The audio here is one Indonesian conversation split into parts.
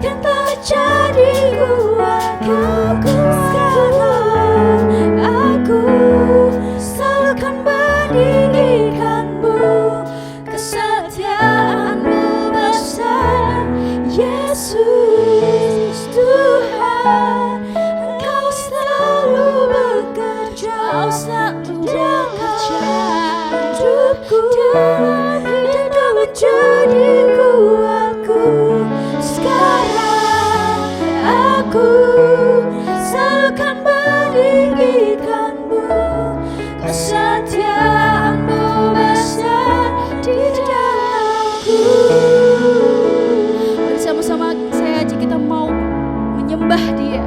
yang telah jadi kuatku sekarang. Aku selalu kan meninggikanmu, kesetiaanmu besar Yesus Tuhan. Engkau selalu bekerja, hidupku dan menjadi kuatku sekarang. Aku selalu kan meninggikanmu, kesetiaanmu besar di dalamku. Bersama-sama saya ajak kita mau menyembah Dia.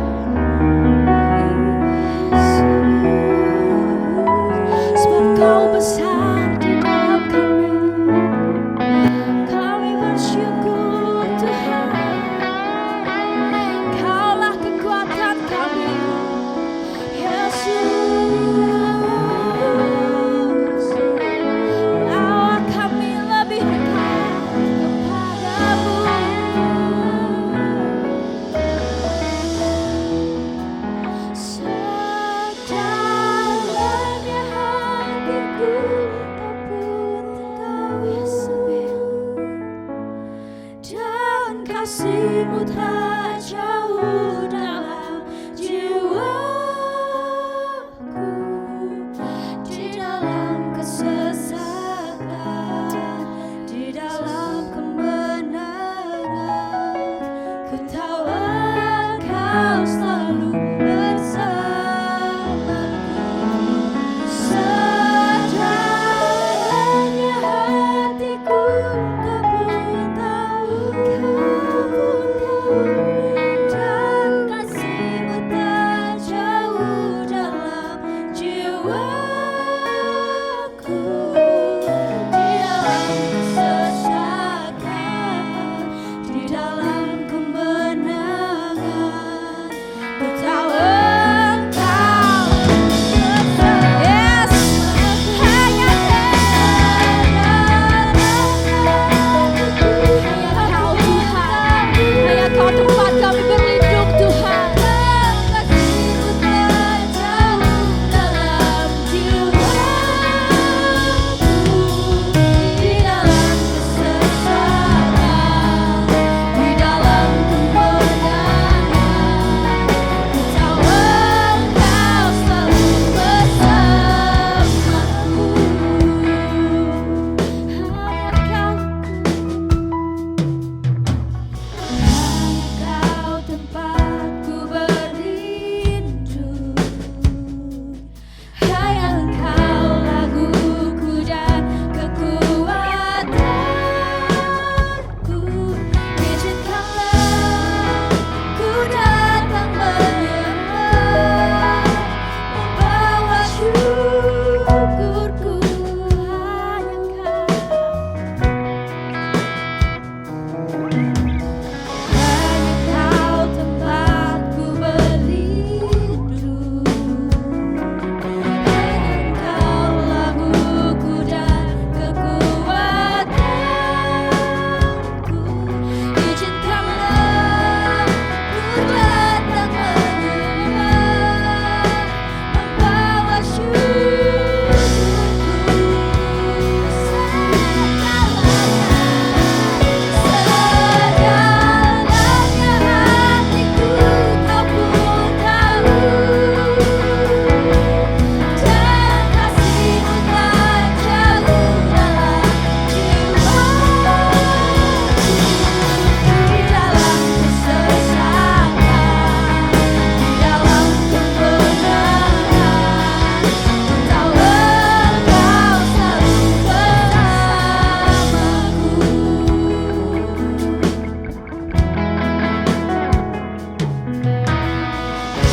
Sebab Kau besar di dalam kami. Kami bersyukur Tuhan, Kaulah kekuatan kami Yesus. Bawa kami lebih dekat kepadamu. Sedalamnya hatiku tak pun sepi, dan kasih-Mu tak jauh dalam jiwaku. Di dalam kesesakan, di dalam kemenangan, ku tahu Engkau selalu bersamaku. Sedalamnya hatiku kau pun tahu, dan kasih-Mu tak jauh dalam jiwaku. Di dalam kesesakan, di dalam kemenangan, ku tahu Engkau bersamaku. Yes, hanya Kau Tuhan, hanya Kau tempat kami berlindung Tuhan. Kasih-Mu tak jauh dalam jiwaku. Di dalam kesesakan, di dalam kemenangan, ku tahu Engkau selalu bersamaku. Hanya Kau tempatku berlindung, hanya Engkau laguku dan kekuatanku. Izinkanlah ku datang menyembah, membawa syukurku. Hanya Kau tempatku berlindung, hanya Engkau laguku dan kekuatanku. Izinkanlah ku datang menyembah, membawa syukurku. Sedalamnya hatiku Kau pun tahu, dan kasih-Mu tak jauh dalam jiwaku. Di dalam kesesakan, di dalam kemenangan, ku tahu Engkau selalu bersamaku.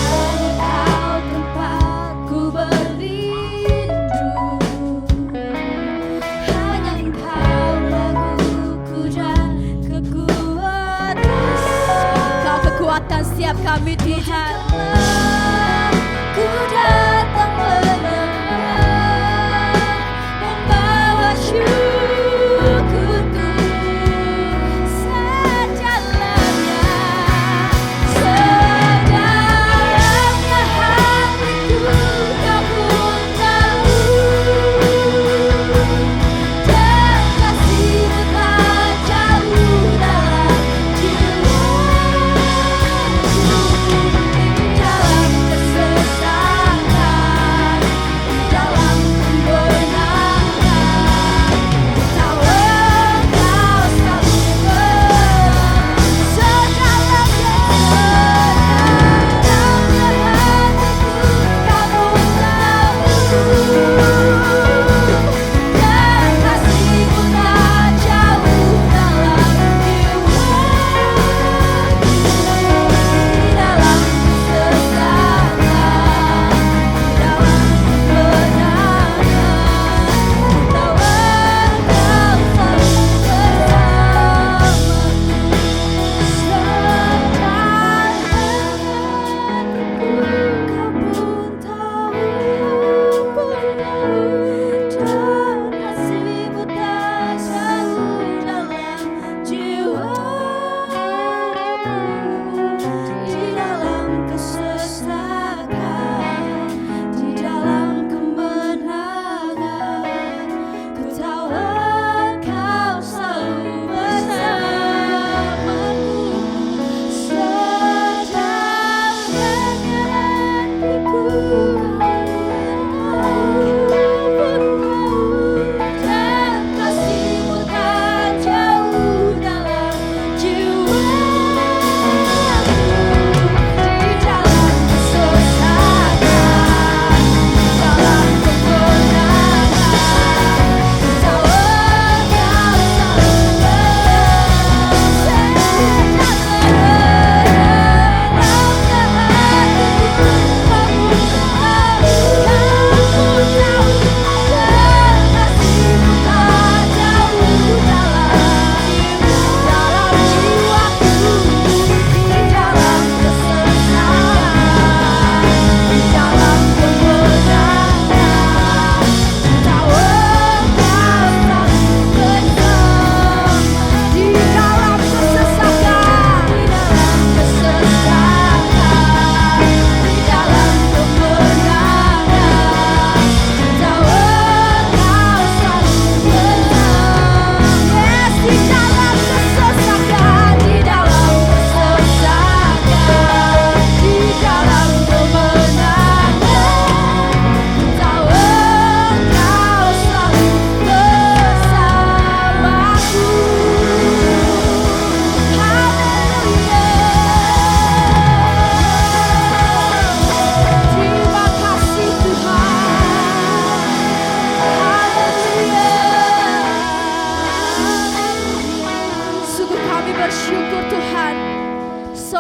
Hanya Kau tempatku berlindung, hanya Engkau laguku dan kekuatan. Kau kekuatan setiap kami Tuhan. Ku datang menyembah, membawa syukurku. Sejalan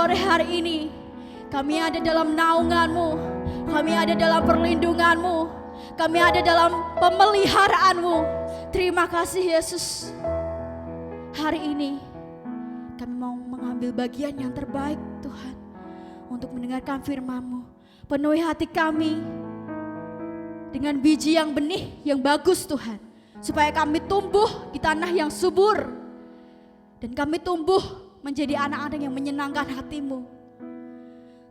sore hari ini kami ada dalam naungan-Mu, kami ada dalam perlindungan-Mu, kami ada dalam pemeliharaan-Mu. Terima kasih Yesus. Hari ini kami mau mengambil bagian yang terbaik Tuhan, untuk mendengarkan firman-Mu. Penuhi hati kami dengan biji yang benih yang bagus Tuhan, supaya kami tumbuh di tanah yang subur, dan kami tumbuh menjadi anak-anak yang menyenangkan hati-Mu.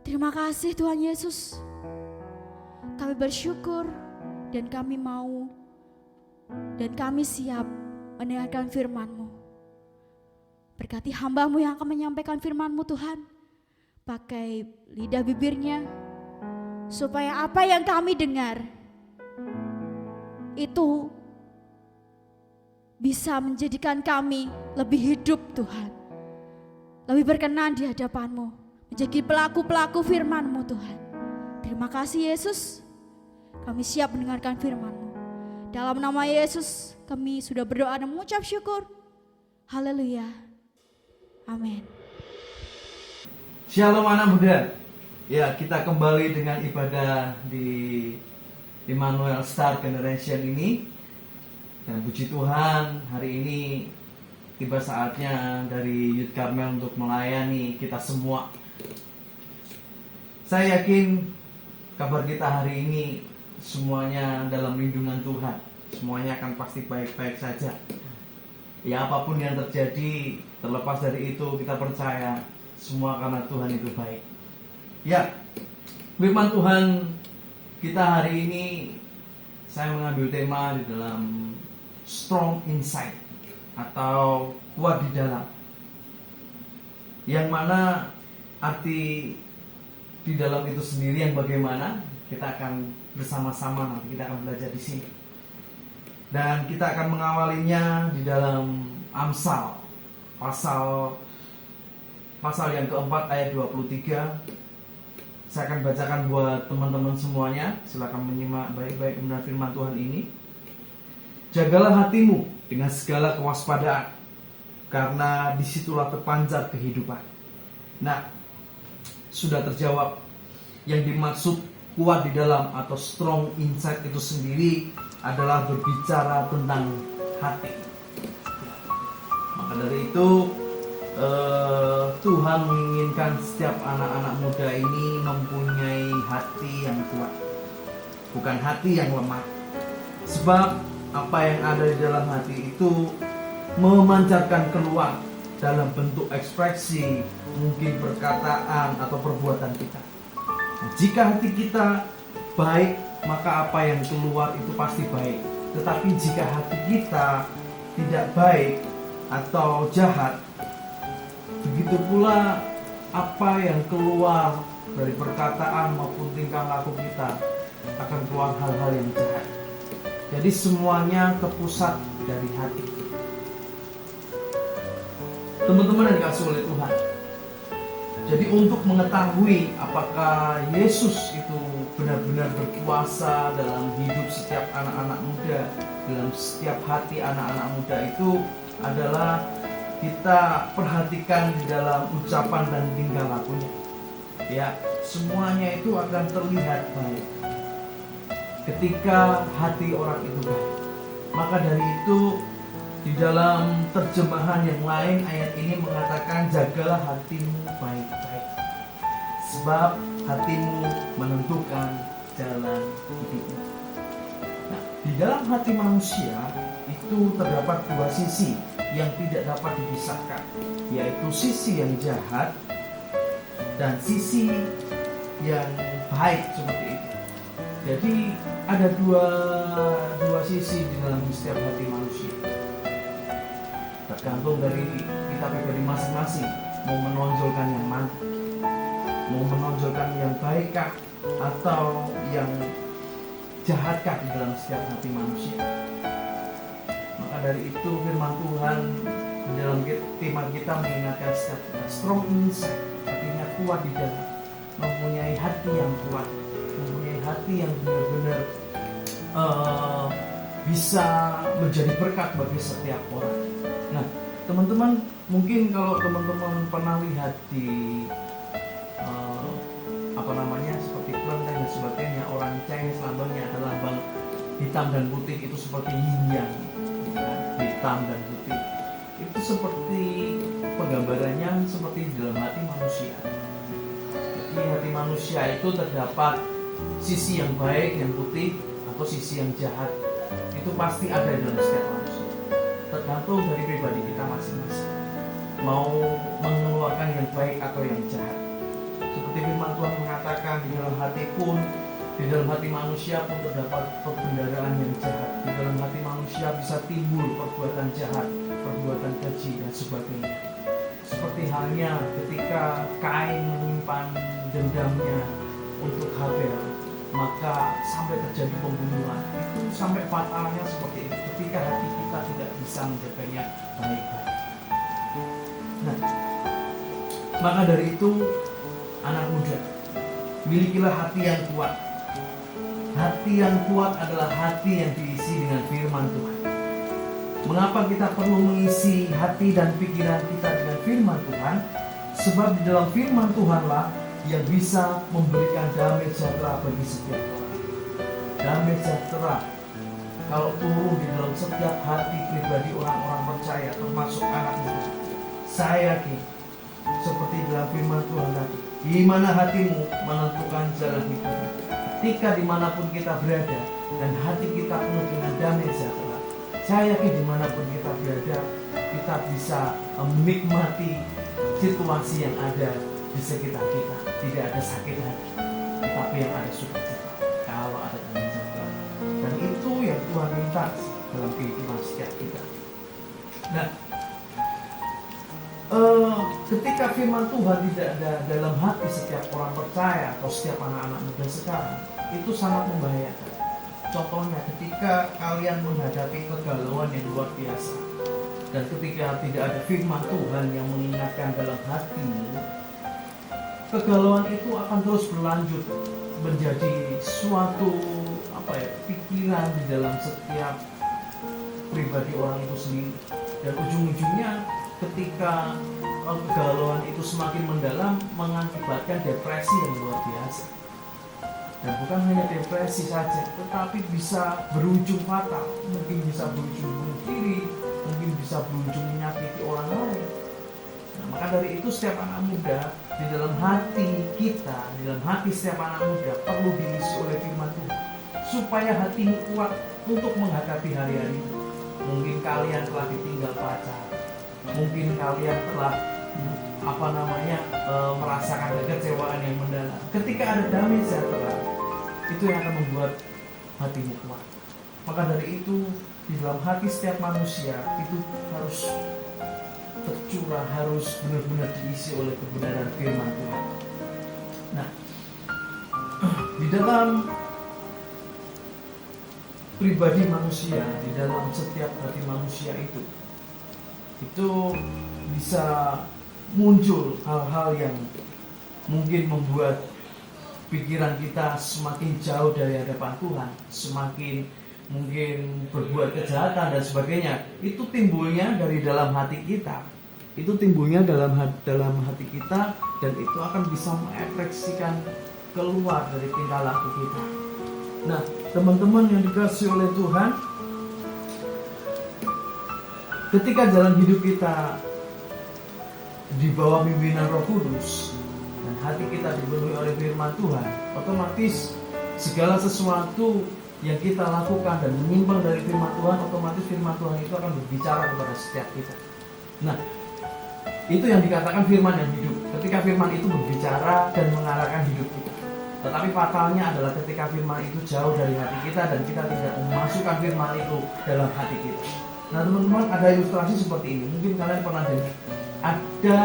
Terima kasih Tuhan Yesus. Kami bersyukur dan kami mau dan kami siap mendengarkan firman-Mu. Berkati hamba-Mu yang akan menyampaikan firman-Mu Tuhan. Pakai lidah bibirnya, supaya apa yang kami dengar itu bisa menjadikan kami lebih hidup Tuhan, lebih berkenan di hadapan-Mu, menjadi pelaku-pelaku firman-Mu Tuhan. Terima kasih Yesus. Kami siap mendengarkan firman-Mu. Dalam nama Yesus kami sudah berdoa dan mengucap syukur. Haleluya. Amin. Shalom anak muda. Ya, kita kembali dengan ibadah di Immanuel Star Generation ini. Dan puji Tuhan, hari ini tiba saatnya dari Youth Carmel untuk melayani kita semua. Saya yakin kabar kita hari ini semuanya dalam lindungan Tuhan. Semuanya akan pasti baik-baik saja. Ya, apapun yang terjadi, terlepas dari itu kita percaya semua karena Tuhan itu baik. Ya, firman Tuhan kita hari ini, saya mengambil tema di dalam strong inside atau kuat di dalam, yang mana arti di dalam itu sendiri yang bagaimana kita akan bersama-sama nanti kita akan belajar di sini. Dan kita akan mengawalinya di dalam Amsal pasal yang keempat ayat 23. Saya akan bacakan buat teman-teman semuanya. Silakan menyimak baik-baik benar firman Tuhan ini. Jagalah hatimu dengan segala kewaspadaan, karena disitulah terpancar kehidupan. Nah, sudah terjawab. Yang dimaksud kuat di dalam atau strong inside itu sendiri adalah berbicara tentang hati. Maka dari itu Tuhan menginginkan setiap anak-anak muda ini mempunyai hati yang kuat, bukan hati yang lemah. Sebab apa yang ada di dalam hati itu memancarkan keluar dalam bentuk ekspresi, mungkin perkataan atau perbuatan kita. Jika hati kita baik, maka apa yang keluar itu pasti baik. Tetapi jika hati kita tidak baik atau jahat, begitu pula apa yang keluar dari perkataan maupun tingkah laku kita akan keluar hal-hal yang jahat. Jadi semuanya terpusat dari hati. Teman-teman yang dikasihi oleh Tuhan, jadi untuk mengetahui apakah Yesus itu benar-benar berkuasa dalam hidup setiap anak-anak muda, dalam setiap hati anak-anak muda itu adalah kita perhatikan di dalam ucapan dan tingkah lakunya. Ya, semuanya itu akan terlihat baik ketika hati orang itu baik. Maka dari itu di dalam terjemahan yang lain ayat ini mengatakan jagalah hatimu baik-baik, sebab hatimu menentukan jalan hidupmu. Nah, di dalam hati manusia itu terdapat dua sisi yang tidak dapat dipisahkan, yaitu sisi yang jahat dan sisi yang baik seperti itu. Jadi ada dua sisi di dalam setiap hati manusia. Tergantung dari kita pribadi masing-masing mau menonjolkan yang mana, mau menonjolkan yang baikkah atau yang jahatkah di dalam setiap hati manusia. Maka dari itu firman Tuhan di dalam tema kita mengingatkan setiap strong inside, artinya kuat di dalam, mempunyai hati yang kuat, mempunyai hati yang benar-benar bisa menjadi berkat bagi setiap orang. Nah, teman-teman, mungkin kalau teman-teman pernah lihat di seperti kelenteng dan sebagainya. Orang Chinese lambangnya adalah lambang hitam dan putih, itu seperti yin yang, hitam dan putih. Itu seperti penggambarannya seperti di dalam hati manusia. Jadi hati manusia itu terdapat sisi yang baik, yang putih, atau sisi yang jahat. Itu pasti ada dalam setiap manusia. Tergantung dari pribadi kita masing-masing, mau mengeluarkan yang baik atau yang jahat. Seperti firman Tuhan mengatakan, di dalam hati pun, di dalam hati manusia pun terdapat perbendaharaan yang jahat. Di dalam hati manusia bisa timbul perbuatan jahat, perbuatan keji dan sebagainya. Seperti halnya ketika Kain menyimpan dendamnya untuk Habel, maka sampai terjadi pembunuhan. Itu sampai fatalnya seperti itu, ketika hati kita tidak bisa menjaganya baik-baik. Nah, maka dari itu, anak muda, milikilah hati yang kuat. Hati yang kuat adalah hati yang diisi dengan firman Tuhan. Mengapa kita perlu mengisi hati dan pikiran kita dengan firman Tuhan? Sebab di dalam firman Tuhanlah yang bisa memberikan damai sejahtera bagi setiap orang. Damai sejahtera kalau turun di dalam setiap hati pribadi orang-orang percaya, termasuk anak muda. Saya yakin seperti dalam firman Tuhan tadi, di mana hatimu menentukan jalan hidupmu. Ketika dimanapun kita berada dan hati kita penuh dengan damai sejahtera, saya yakin dimanapun kita berada, kita bisa menikmati situasi yang ada di sekitar kita. Tidak ada sakit hati, tetapi yang ada sukacita kalau ada damai sejahtera. Dan itu yang Tuhan minta dalam kehidupan setiap kita. Nah, ketika firman Tuhan tidak ada dalam hati setiap orang percaya atau setiap anak-anak muda sekarang, itu sangat membahayakan. Contohnya ketika kalian menghadapi kegalauan yang luar biasa, dan ketika tidak ada firman Tuhan yang mengingatkan dalam hatimu, kegalauan itu akan terus berlanjut menjadi suatu pikiran di dalam setiap pribadi orang itu sendiri, dan ujung-ujungnya ketika kegalauan itu semakin mendalam mengakibatkan depresi yang luar biasa. Dan bukan hanya depresi saja, tetapi bisa berujung fatal. Mungkin bisa berujung bunuh diri, mungkin bisa berujung menyakiti orang lain. Nah, maka dari itu setiap anak muda, di dalam hati kita, di dalam hati setiap anak muda perlu diisi oleh firman Tuhan, supaya hatimu kuat untuk menghadapi hari-hari. Mungkin kalian telah ditinggal pacar, mungkin kalian telah merasakan kekecewaan yang mendalam. Ketika ada damai sejahtera, itu yang akan membuat hatimu kuat. Maka dari itu, di dalam hati setiap manusia itu harus tercurah, harus benar-benar diisi oleh kebenaran firman Tuhan. Nah, di dalam pribadi manusia, di dalam setiap hati manusia itu bisa muncul hal-hal yang mungkin membuat pikiran kita semakin jauh dari hadapan Tuhan, semakin mungkin berbuat kejahatan dan sebagainya. Itu timbulnya dari dalam hati kita. Itu timbulnya dalam hati kita, dan itu akan bisa mengekspresikan keluar dari tingkah laku kita. Nah, teman-teman yang dikasihi oleh Tuhan, ketika jalan hidup kita di bawah pimpinan Roh Kudus dan hati kita dipenuhi oleh firman Tuhan, otomatis segala sesuatu yang kita lakukan dan menyimpang dari firman Tuhan, otomatis firman Tuhan itu akan berbicara kepada setiap kita. Nah, itu yang dikatakan firman yang hidup. Ketika firman itu berbicara dan mengarahkan hidup kita. Tetapi fatalnya adalah ketika firman itu jauh dari hati kita dan kita tidak memasukkan firman itu dalam hati kita. Nah, teman-teman, ada ilustrasi seperti ini. Mungkin kalian pernah dengar. Ada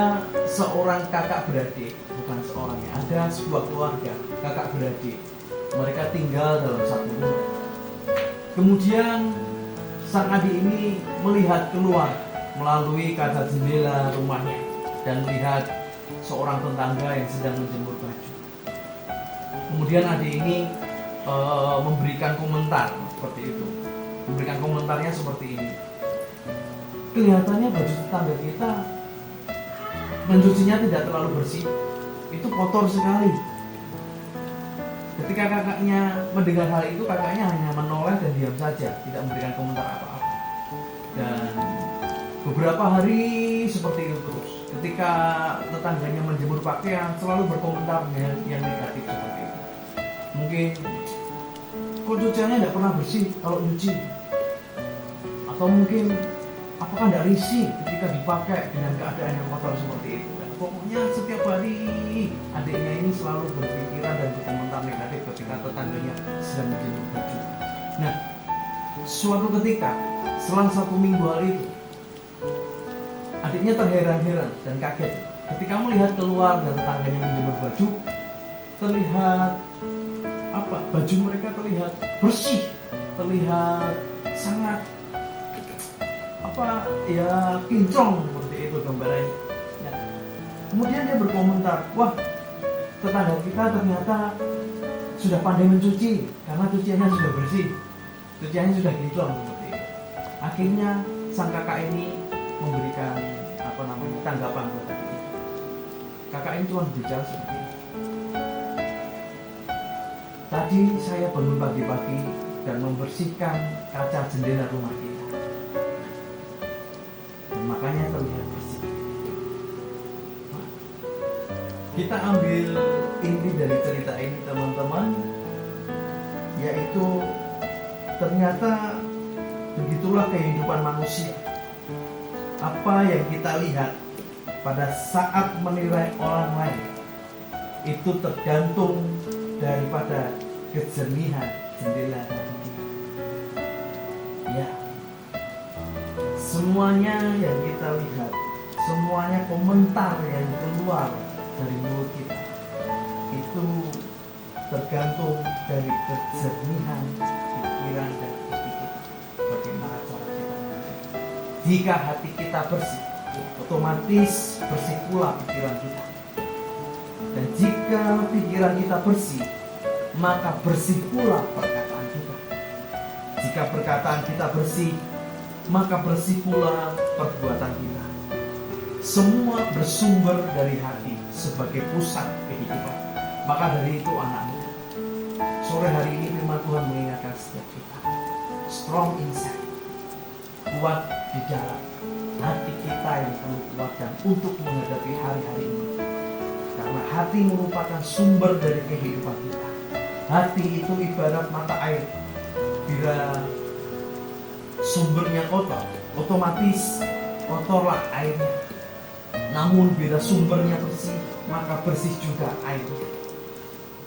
seorang kakak beradik, bukan seorang ya, ada sebuah keluarga kakak beradik. Mereka tinggal dalam satu rumah. Kemudian sang adik ini melihat keluar melalui kaca jendela rumahnya dan melihat seorang tetangga yang sedang menjemur baju. Kemudian adik ini memberikan komentar seperti itu. Memberikan komentarnya seperti ini. Kelihatannya baju tetangga kita mencucinya tidak terlalu bersih. itu kotor sekali. Ketika kakaknya mendengar hal itu, kakaknya hanya menoleh dan diam saja, tidak memberikan komentar apa-apa. Dan beberapa hari seperti itu terus. Ketika tetangganya menjemur pakaian, selalu berkomentar yang negatif seperti itu. Mungkin, kok cuciannya tidak pernah bersih kalau nyuci? Atau mungkin, apakah tidak risih ketika dipakai dengan keadaan yang kotor seperti itu? Dan pokoknya setiap hari adiknya ini selalu berpikiran dan berkomentar negatif ketika tetangganya sedang menjemur baju. Nah, suatu ketika selang 1 minggu hal itu, adiknya terheran-heran dan kaget ketika melihat keluar dan tetangganya menjemur baju, terlihat baju mereka terlihat bersih, terlihat sangat kinclong seperti itu gambarannya. Nah, kemudian dia berkomentar, wah, tetangga kita ternyata sudah pandai mencuci karena cuciannya sudah bersih, cuciannya sudah kinclong seperti itu. Akhirnya sang kakak ini memberikan tanggapan kepada kita. Kakak ini cuma bicara seperti ini. Tadi saya bangun pagi-pagi dan membersihkan kaca jendela rumah kita, dan makanya terlihat bersih. Kita ambil inti dari cerita ini teman-teman, yaitu ternyata begitulah kehidupan manusia. Apa yang kita lihat pada saat menilai orang lain itu tergantung daripada kejernihan jendela hati kita. Ya, semuanya yang kita lihat, semuanya komentar yang keluar dari mulut kita itu tergantung dari kejernihan pikiran dan hati kita. Bagaimana cara kita menilai? Jika hati kita bersih, otomatis bersih pula pikiran kita. Dan jika pikiran kita bersih, maka bersih pula perkataan kita. Jika perkataan kita bersih, maka bersih pula perbuatan kita. Semua bersumber dari hati sebagai pusat kehidupan. Maka dari itu anak muda, sore hari ini firman Tuhan mengingatkan setiap kita, strong inside, kuat di dalam hati kita yang perlu kuat dan untuk menghadapi hari-hari ini. Karena hati merupakan sumber dari kehidupan kita. Hati itu ibarat mata air. Bila sumbernya kotor, otomatis kotorlah airnya. Namun bila sumbernya bersih, maka bersih juga airnya.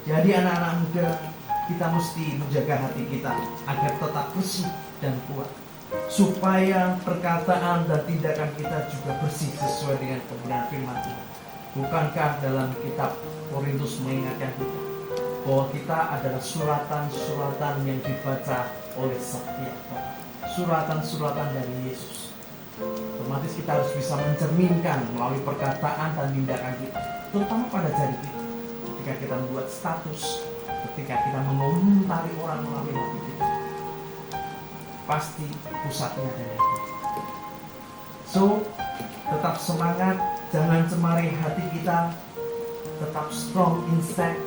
Jadi anak-anak muda, kita mesti menjaga hati kita agar tetap bersih dan kuat, supaya perkataan dan tindakan kita juga bersih sesuai dengan kebenaran firman Tuhan. Bukankah dalam kitab Korintus mengingatkan kita bahwa kita adalah suratan-suratan yang dibaca oleh setiap orang, suratan-suratan dari Yesus. Otomatis kita harus bisa mencerminkan melalui perkataan dan tindakan kita, terutama pada jari kita. Ketika kita membuat status, ketika kita mengomentari orang melalui hati kita, pasti pusatnya dari hati. So, tetap semangat, jangan cemari hati kita, tetap strong inside,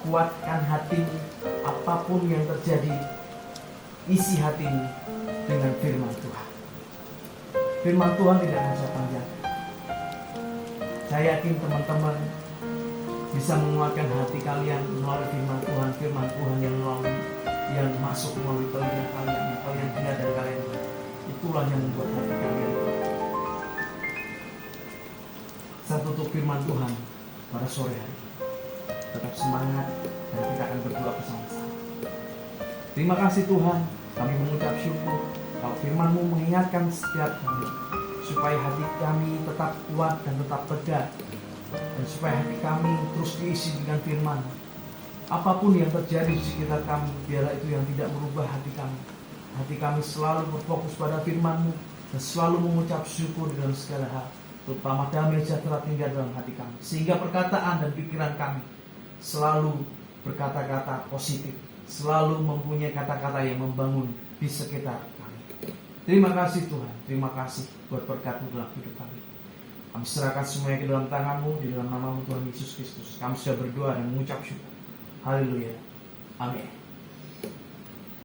kuatkan hatimu, apapun yang terjadi, isi hatimu dengan firman Tuhan. Firman Tuhan tidak masa panjang. Saya yakin teman-teman bisa menguatkan hati kalian melalui firman Tuhan yang masuk melalui telinga kalian, yang kalian dengar dan kalian. Itulah yang membuat hati kalian. Saya tutup firman Tuhan pada sore hari. Tetap semangat dan kita akan berdoa bersama-sama. Terima kasih Tuhan, kami mengucap syukur kalau firman-Mu mengingatkan setiap kami, supaya hati kami tetap kuat dan tetap tegar, dan supaya hati kami terus diisi dengan firman. Apapun yang terjadi di sekitar kami, biarlah itu yang tidak merubah hati kami. Hati kami selalu berfokus pada firman-Mu dan selalu mengucap syukur dalam segala hal, terutama damai sejahtera tinggal dalam hati kami, sehingga perkataan dan pikiran kami selalu berkata-kata positif, selalu mempunyai kata-kata yang membangun di sekitar kami. Terima kasih Tuhan, terima kasih buat berkat-Mu dalam hidup kami. Kami serahkan semuanya ke dalam tangan-Mu, di dalam nama-Mu Tuhan Yesus Kristus. Kami sudah berdoa dan mengucap syukur. Haleluya. Amin.